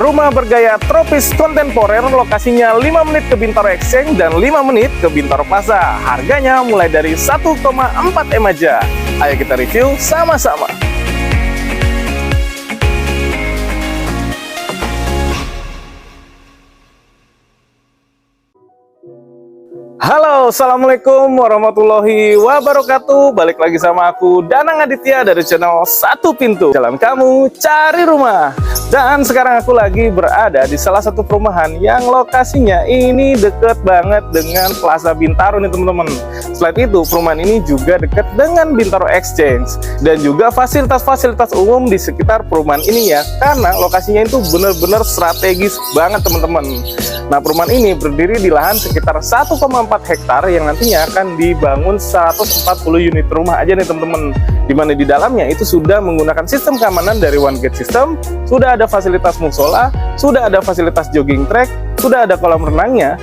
rumah bergaya tropis kontemporer, lokasinya 5 menit ke Bintaro Exchange dan 5 menit ke Bintaro Plaza. Harganya mulai dari 1,4 M aja. Ayo kita review sama-sama. Halo, assalamualaikum warahmatullahi wabarakatuh. Balik lagi sama aku Danang Aditya dari channel Satu Pintu. Jalan kamu cari rumah. Dan sekarang aku lagi berada di salah satu perumahan yang lokasinya ini deket banget dengan Plaza Bintaro nih teman-teman. Selain itu, perumahan ini juga dekat dengan Bintaro Exchange dan juga fasilitas-fasilitas umum di sekitar perumahan ini ya. Karena lokasinya itu benar-benar strategis banget teman-teman. Nah, perumahan ini berdiri di lahan sekitar 1,4 hektar yang nantinya akan dibangun 140 unit rumah aja nih teman-teman. Dimana di dalamnya itu sudah menggunakan sistem keamanan dari One Gate System, sudah ada fasilitas musola, sudah ada fasilitas jogging track, sudah ada kolam renangnya,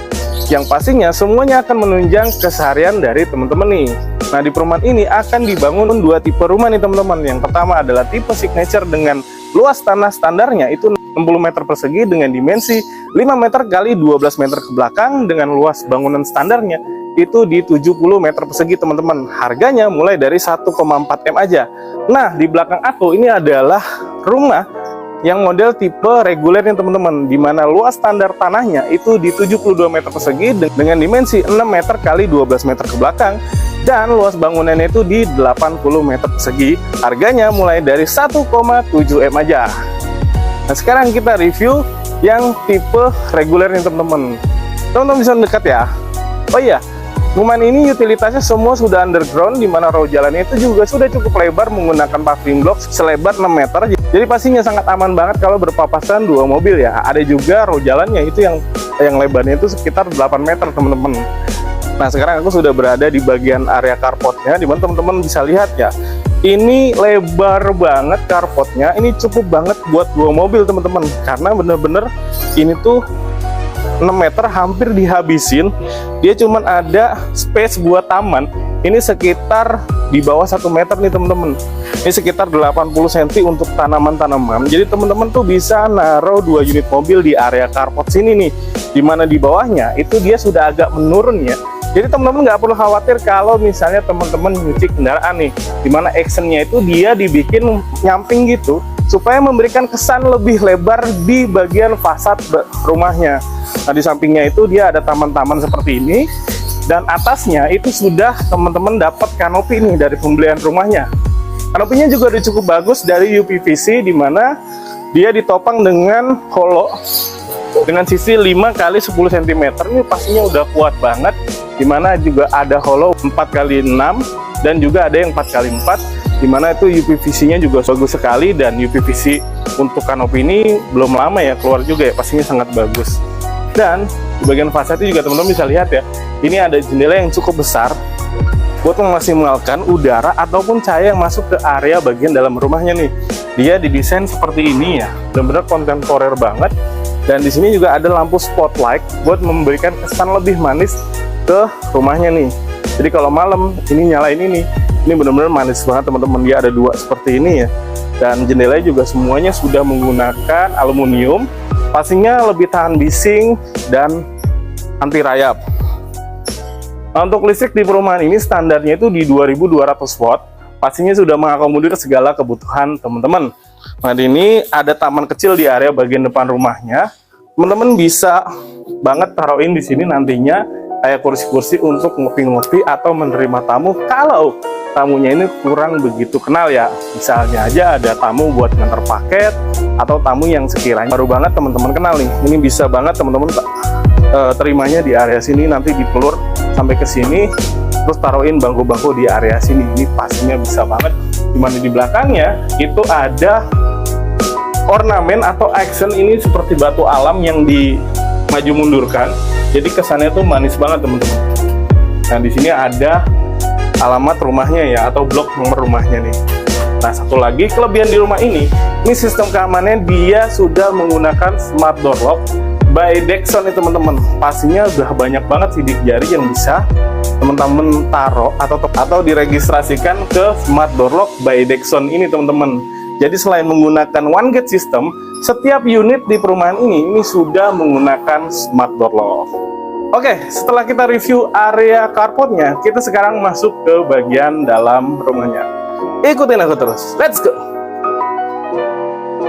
yang pastinya semuanya akan menunjang keseharian dari teman-teman nih. Nah, di perumahan ini akan dibangun dua tipe rumah nih teman-teman. Yang pertama adalah tipe signature dengan luas tanah standarnya itu 60 meter persegi dengan dimensi 5 meter kali 12 meter ke belakang, dengan luas bangunan standarnya itu di 70 meter persegi teman-teman. Harganya mulai dari 1,4 M aja. Nah, di belakang aku ini adalah rumah yang model tipe reguler nih teman-teman, dimana luas standar tanahnya itu di 72 meter persegi dengan dimensi 6 meter kali 12 meter ke belakang, dan luas bangunannya itu di 80 meter persegi. Harganya mulai dari 1,7 M aja. Nah, sekarang kita review yang tipe reguler nih teman-teman. Teman-teman bisa dekat ya. Oh iya, perumahan ini utilitasnya semua sudah underground, dimana road jalannya itu juga sudah cukup lebar menggunakan paving block selebar 6 meter. Jadi pastinya sangat aman banget kalau berpapasan dua mobil ya. Ada juga road jalannya itu yang lebarnya itu sekitar 8 meter teman-teman. Nah, sekarang aku sudah berada di bagian area carportnya, dimana teman-teman bisa lihat ya. Ini lebar banget carportnya, ini cukup banget buat dua mobil teman-teman, karena bener-bener ini tuh 6 meter hampir dihabisin. Dia cuman ada space buat taman ini sekitar di bawah 1 meter nih teman-teman. Ini sekitar 80 cm untuk tanaman-tanaman. Jadi teman-teman tuh bisa naruh 2 unit mobil di area carport sini nih, dimana di bawahnya itu dia sudah agak menurun ya. Jadi teman-teman nggak perlu khawatir kalau misalnya teman-teman nyuci kendaraan nih, dimana actionnya itu dia dibikin nyamping gitu supaya memberikan kesan lebih lebar di bagian fasad rumahnya. Nah, di sampingnya itu dia ada taman-taman seperti ini, dan atasnya itu sudah teman-teman dapat kanopi nih dari pembelian rumahnya. Kanopinya juga udah cukup bagus dari UPVC, dimana dia ditopang dengan holo dengan sisi 5 kali 10 cm. Ini pastinya udah kuat banget, dimana juga ada holo 4 kali 6 dan juga ada yang 4 kali 4, dimana itu UPVC-nya juga bagus sekali. Dan UPVC untuk kanopi ini belum lama ya keluar juga ya, pastinya sangat bagus. Dan di bagian fasad itu juga teman-teman bisa lihat ya, ini ada jendela yang cukup besar buat memaksimalkan udara ataupun cahaya yang masuk ke area bagian dalam rumahnya nih. Dia didesain seperti ini ya, benar-benar kontemporer banget. Dan di sini juga ada lampu spotlight buat memberikan kesan lebih manis ke rumahnya nih. Jadi kalau malam ini nyalain ini benar-benar manis banget teman-teman. Dia ada dua seperti ini ya. Dan jendelanya juga semuanya sudah menggunakan aluminium. Pastinya lebih tahan bising dan anti rayap. Nah, untuk listrik di perumahan ini standarnya itu di 2200 watt. Pastinya sudah mengakomodir segala kebutuhan teman-teman. Nah, ini ada taman kecil di area bagian depan rumahnya. Teman-teman bisa banget taruhin di sini nantinya kayak kursi-kursi untuk ngopi-ngopi atau menerima tamu kalau tamunya ini kurang begitu kenal ya. Misalnya aja ada tamu buat ngantar paket atau tamu yang sekiranya baru banget teman-teman kenal nih. Ini bisa banget teman-teman terimanya di area sini, nanti dipelur sampai ke sini, terus taruhin bangku-bangku di area sini. Ini pastinya bisa banget. Dimana di belakangnya itu ada ornamen atau action ini seperti batu alam yang dimaju mundurkan. Jadi kesannya tuh manis banget teman-teman. Nah, di sini ada alamat rumahnya ya, atau blok nomor rumahnya nih. Nah, satu lagi kelebihan di rumah ini sistem keamanannya dia sudah menggunakan smart door lock by Dexon nih teman-teman. Pastinya udah banyak banget sidik jari yang bisa teman-teman taruh atau diregistrasikan ke smart door lock by Dexon ini teman-teman. Jadi selain menggunakan one gate system, setiap unit di perumahan ini sudah menggunakan smart door lock. Oke, setelah kita review area carportnya, kita sekarang masuk ke bagian dalam rumahnya. Ikutin aku terus, let's go!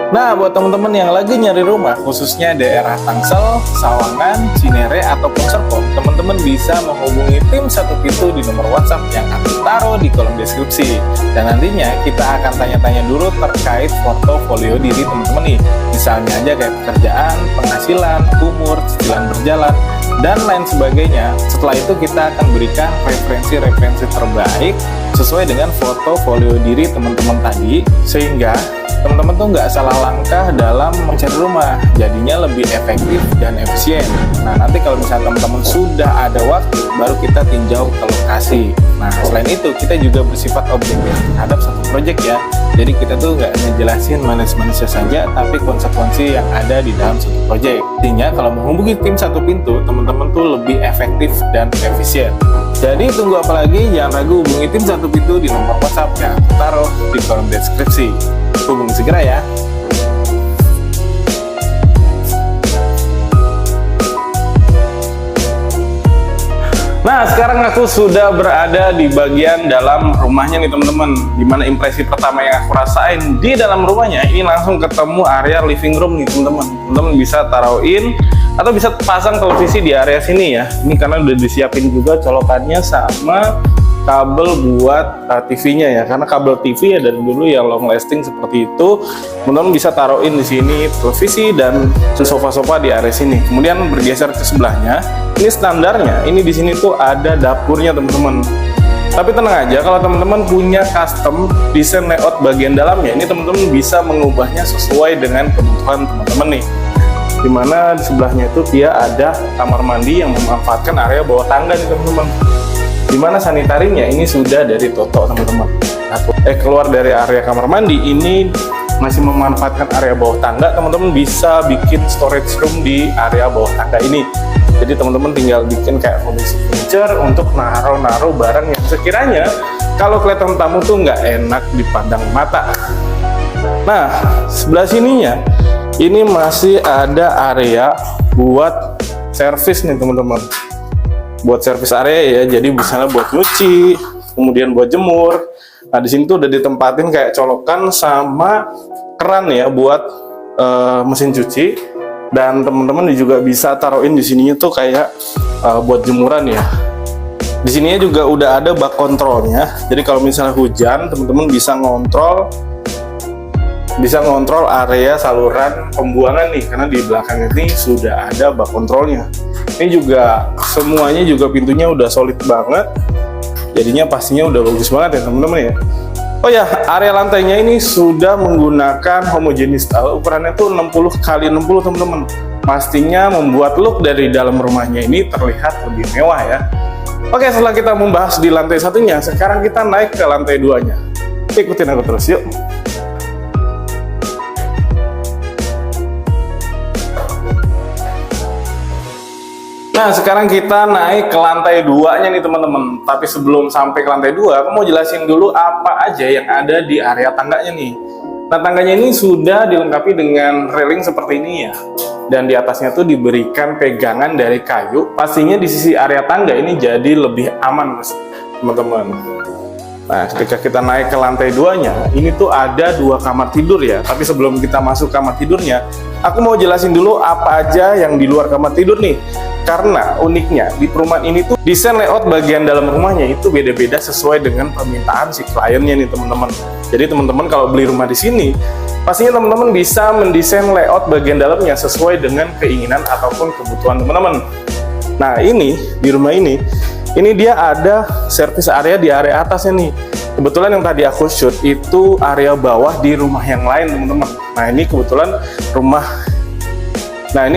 Nah, buat teman-teman yang lagi nyari rumah, khususnya daerah Tangsel, Sawangan, Cinere, ataupun Serpong, teman-teman bisa menghubungi tim Satu Pintu di nomor WhatsApp yang aku taruh di kolom deskripsi. Dan nantinya kita akan tanya-tanya dulu terkait portofolio diri teman-teman nih. Misalnya aja kayak pekerjaan, penghasilan, umur, cicilan berjalan, dan lain sebagainya. Setelah itu kita akan berikan referensi-referensi terbaik sesuai dengan portofolio diri teman-teman tadi, sehingga teman-teman tuh nggak salah langkah dalam mencari rumah, jadinya lebih efektif dan efisien. Nah, nanti kalau misalnya teman-teman sudah ada waktu, baru kita tinjau ke lokasi. Nah, selain itu kita juga bersifat objektif terhadap satu proyek ya. Jadi kita tuh nggak ngejelasin manis-manisnya saja, tapi konsekuensi yang ada di dalam satu proyek. Artinya kalau menghubungi tim Satu Pintu, teman-teman tuh lebih efektif dan efisien. Jadi tunggu apa lagi? Jangan ragu, hubungi tim Satu Pintu di nomor WhatsApp yang aku taruh di kolom deskripsi. Hubungi segera ya. Nah, sekarang aku sudah berada di bagian dalam rumahnya nih teman-teman. Dimana impresi pertama yang aku rasain di dalam rumahnya, ini langsung ketemu area living room nih teman-teman. Teman-teman bisa taruhin atau bisa pasang televisi di area sini ya. Ini karena udah disiapin juga colokannya sama kabel buat TV-nya ya, karena kabel TV ya dari dulu ya long lasting seperti itu. Teman-teman bisa taruhin di sini televisi dan sofa-sofa di area sini. Kemudian bergeser ke sebelahnya, ini standarnya, ini di sini tuh ada dapurnya teman-teman. Tapi tenang aja, kalau teman-teman punya custom desain layout bagian dalamnya, ini teman-teman bisa mengubahnya sesuai dengan kebutuhan teman-teman nih. Dimana di sebelahnya itu dia ada kamar mandi yang memanfaatkan area bawah tangga nih teman-teman. Dimana sanitarinya ini sudah dari Toto teman-teman. Keluar dari area kamar mandi ini masih memanfaatkan area bawah tangga, teman-teman bisa bikin storage room di area bawah tangga ini. Jadi teman-teman tinggal bikin kayak furniture untuk naruh barang yang sekiranya kalau kelihatan tamu tuh nggak enak dipandang mata. Nah, sebelah sininya ini masih ada area buat servis nih teman-teman. Buat servis area ya, jadi misalnya buat nyuci, kemudian buat jemur. Nah, di sini tuh udah ditempatin kayak colokan sama keran ya buat mesin cuci. Dan teman-teman juga bisa taruhin di sininya tuh kayak buat jemuran ya. Di sininya juga udah ada bak kontrolnya. Jadi kalau misalnya hujan, teman-teman bisa ngontrol area saluran pembuangan nih, karena di belakang ini sudah ada bak kontrolnya. Ini juga semuanya juga pintunya udah solid banget, jadinya pastinya udah bagus banget ya teman-teman ya. Oh ya, area lantainya ini sudah menggunakan homogeneous tile, ukurannya tuh 60 x 60 teman-teman. Pastinya membuat look dari dalam rumahnya ini terlihat lebih mewah ya. Oke, setelah kita membahas di lantai satunya, sekarang kita naik ke lantai 2-nya. Ikutin aku terus yuk. Nah, sekarang kita naik ke lantai 2-nya nih teman-teman. Tapi sebelum sampai ke lantai 2, aku mau jelasin dulu apa aja yang ada di area tangganya nih. Nah, tangganya ini sudah dilengkapi dengan railing seperti ini ya. Dan di atasnya tuh diberikan pegangan dari kayu. Pastinya di sisi area tangga ini jadi lebih aman, teman-teman. Nah, ketika kita naik ke lantai 2-nya, ini tuh ada 2 kamar tidur ya. Tapi sebelum kita masuk kamar tidurnya, aku mau jelasin dulu apa aja yang di luar kamar tidur nih. Karena uniknya di perumahan ini tuh desain layout bagian dalam rumahnya itu beda-beda sesuai dengan permintaan si kliennya nih teman-teman. Jadi teman-teman kalau beli rumah di sini, pastinya teman-teman bisa mendesain layout bagian dalamnya sesuai dengan keinginan ataupun kebutuhan teman-teman. Nah, ini di rumah ini dia ada service area di area atasnya nih. Kebetulan yang tadi aku shoot itu area bawah di rumah yang lain teman-teman. Nah, ini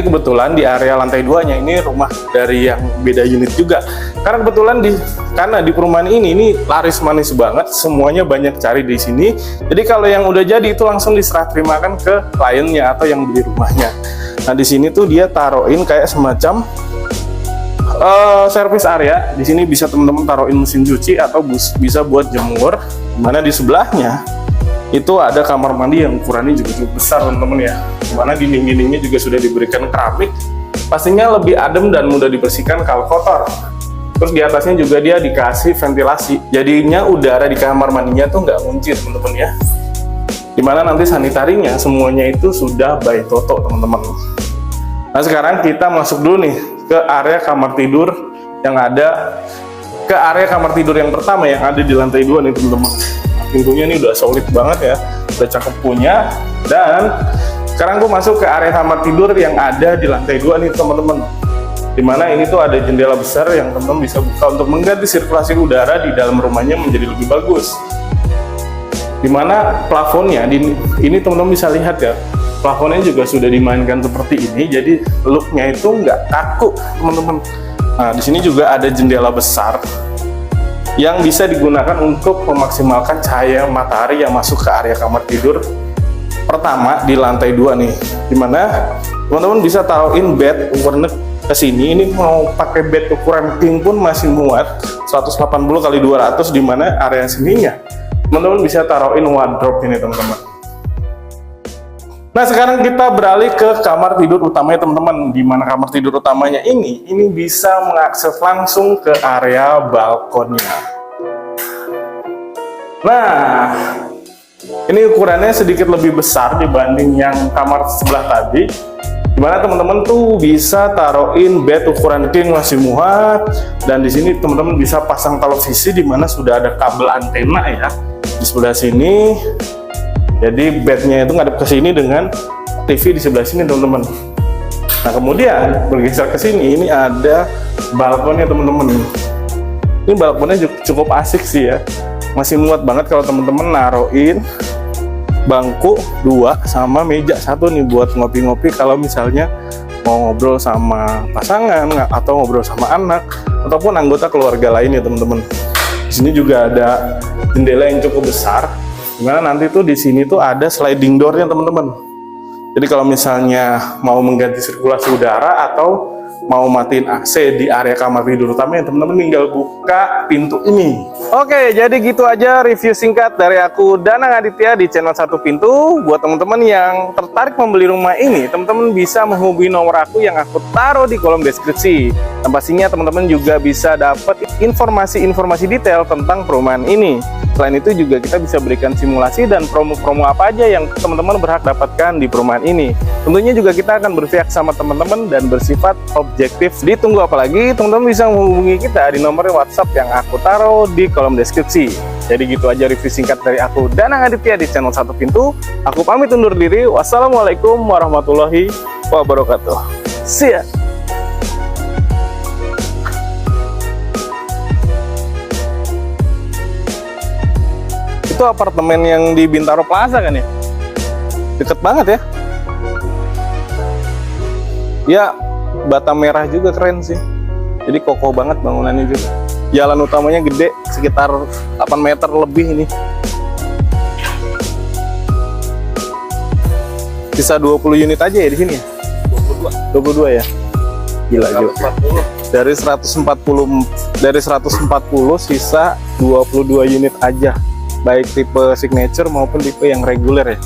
kebetulan di area lantai 2-nya ini rumah dari yang beda unit juga. Karena kebetulan karena di perumahan ini laris manis banget, semuanya banyak cari di sini. Jadi kalau yang udah jadi itu langsung diserah terimakan ke kliennya atau yang beli rumahnya. Nah, di sini tuh dia taruhin kayak semacam service area. Di sini bisa teman-teman taruhin mesin cuci atau bisa buat jemur. Dimana di sebelahnya itu ada kamar mandi yang ukurannya juga cukup besar teman-teman ya, dimana dinding-dindingnya juga sudah diberikan keramik, pastinya lebih adem dan mudah dibersihkan kalau kotor. Terus di atasnya juga dia dikasih ventilasi, jadinya udara di kamar mandinya tuh nggak ngunci teman-teman ya, dimana nanti sanitarinya semuanya itu sudah by Toto teman-teman. Nah sekarang kita masuk dulu nih ke area kamar tidur yang ada, ke area kamar tidur yang pertama yang ada di lantai 2 nih teman-teman. Pintunya ini udah solid banget ya, udah cakep punya. Dan sekarang gue masuk ke area kamar tidur yang ada di lantai 2 nih teman-teman, dimana ini tuh ada jendela besar yang teman-teman bisa buka untuk mengganti sirkulasi udara di dalam rumahnya menjadi lebih bagus. Dimana plafonnya ini teman-teman bisa lihat ya, plafonnya juga sudah dimainkan seperti ini, jadi looknya itu nggak kaku teman-teman. Nah di sini juga ada jendela besar yang bisa digunakan untuk memaksimalkan cahaya matahari yang masuk ke area kamar tidur pertama di lantai 2 nih, dimana teman-teman bisa taruhin bed ukuran ke sini. Ini mau pakai bed ukuran king pun masih muat 180 kali 200, dimana area sininya teman-teman bisa taruhin wardrobe ini teman-teman. Nah sekarang kita beralih ke kamar tidur utamanya teman-teman, di mana kamar tidur utamanya ini bisa mengakses langsung ke area balkonnya. Nah ini ukurannya sedikit lebih besar dibanding yang kamar sebelah tadi, dimana teman-teman tuh bisa taruhin bed ukuran king masih muat, dan di sini teman-teman bisa pasang televisi dimana sudah ada kabel antena ya di sebelah sini. Jadi bednya itu ngadep ke sini dengan TV di sebelah sini teman-teman. Nah kemudian bergeser ke sini, ini ada balkonnya teman-teman. Ini balkonnya cukup asik sih ya, masih muat banget kalau teman-teman naruhin bangku 2 sama meja 1 nih buat ngopi-ngopi kalau misalnya mau ngobrol sama pasangan atau ngobrol sama anak ataupun anggota keluarga lain ya teman-teman. Di sini juga ada jendela yang cukup besar, dimana nanti tuh di sini tuh ada sliding doornya teman-teman. Jadi kalau misalnya mau mengganti sirkulasi udara atau mau matiin AC di area kamar tidur utama ya teman-teman tinggal buka pintu ini. Oke, jadi gitu aja review singkat dari aku Danang Aditya di channel Satu Pintu. Buat teman-teman yang tertarik membeli rumah ini, teman-teman bisa menghubungi nomor aku yang aku taruh di kolom deskripsi. Dan pastinya teman-teman juga bisa dapat informasi-informasi detail tentang perumahan ini. Selain itu juga kita bisa berikan simulasi dan promo-promo apa aja yang teman-teman berhak dapatkan di perumahan ini. Tentunya juga kita akan berpihak sama teman-teman dan bersifat objektif. Ditunggu apa lagi? Teman-teman bisa menghubungi kita di nomor WhatsApp yang aku taruh di kolom deskripsi. Jadi gitu aja review singkat dari aku Danang Aditya di channel Satu Pintu. Aku pamit undur diri. Wassalamualaikum warahmatullahi wabarakatuh. See ya. Itu apartemen yang di Bintaro Plaza kan ya? Deket banget ya. Ya, bata merah juga keren sih. Jadi kokoh banget bangunannya juga. Jalan utamanya gede, sekitar 8 meter lebih ini. Sisa 20 unit aja ya di sini ya? 22 ya? Gila juga. Dari 140 sisa 22 unit aja. Baik tipe signature maupun tipe yang reguler ya.